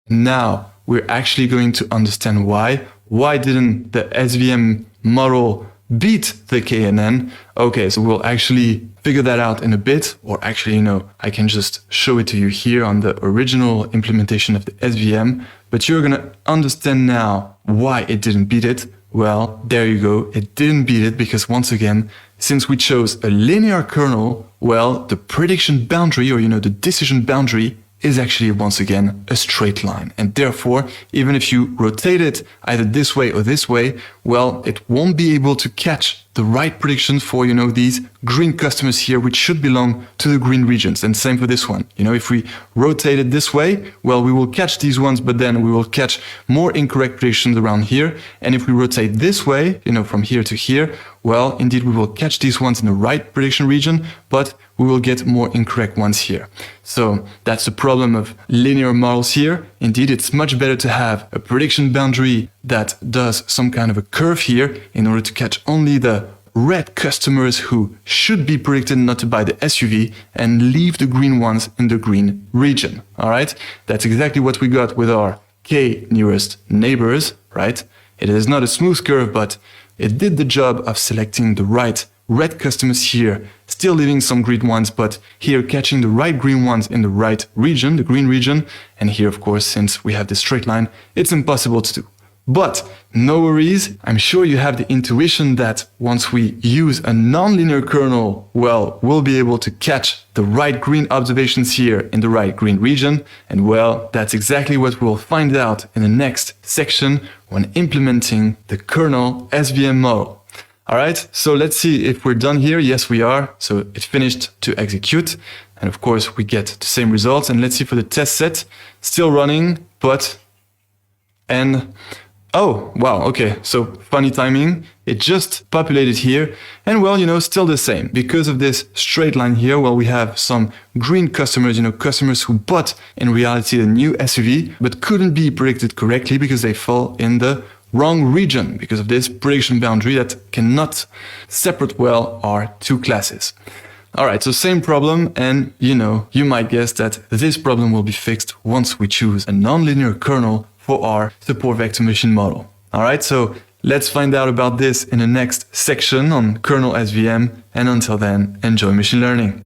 Now we're actually going to understand why. Why didn't the SVM model beat the KNN? Okay, so we'll actually figure that out in a bit, or actually, I can just show it to you here on the original implementation of the SVM, but you're gonna understand now why it didn't beat it. Well, there you go. It didn't beat it because once again, since we chose a linear kernel, well, the prediction boundary, or the decision boundary, is actually once again a straight line. And therefore, even if you rotate it either this way or this way, well, it won't be able to catch the right predictions for, these green customers here, which should belong to the green regions. And same for this one. If we rotate it this way, well, we will catch these ones, but then we will catch more incorrect predictions around here. And if we rotate this way, from here to here, well, indeed, we will catch these ones in the right prediction region, but we will get more incorrect ones here. So that's the problem of linear models here. Indeed, it's much better to have a prediction boundary that does some kind of a curve here in order to catch only the red customers who should be predicted not to buy the SUV and leave the green ones in the green region. All right, that's exactly what we got with our K nearest neighbors, right? It is not a smooth curve, but it did the job of selecting the right red customers here, still leaving some green ones, but here catching the right green ones in the right region, the green region. And here, of course, since we have this straight line, it's impossible to do. But no worries, I'm sure you have the intuition that once we use a nonlinear kernel, well, we'll be able to catch the right green observations here in the right green region. And well, that's exactly what we'll find out in the next section when implementing the kernel SVM model. All right, so let's see if we're done here. Yes, we are. So it finished to execute. And of course, we get the same results. And let's see for the test set, still running, oh, wow, okay, so funny timing. It just populated here. And well, still the same. Because of this straight line here, well, we have some green customers, customers who bought in reality the new SUV, but couldn't be predicted correctly because they fall in the wrong region because of this prediction boundary that cannot separate well our two classes. All right, so same problem, and you might guess that this problem will be fixed once we choose a nonlinear kernel for our support vector machine model. All right, so let's find out about this in the next section on kernel SVM, and until then, enjoy machine learning.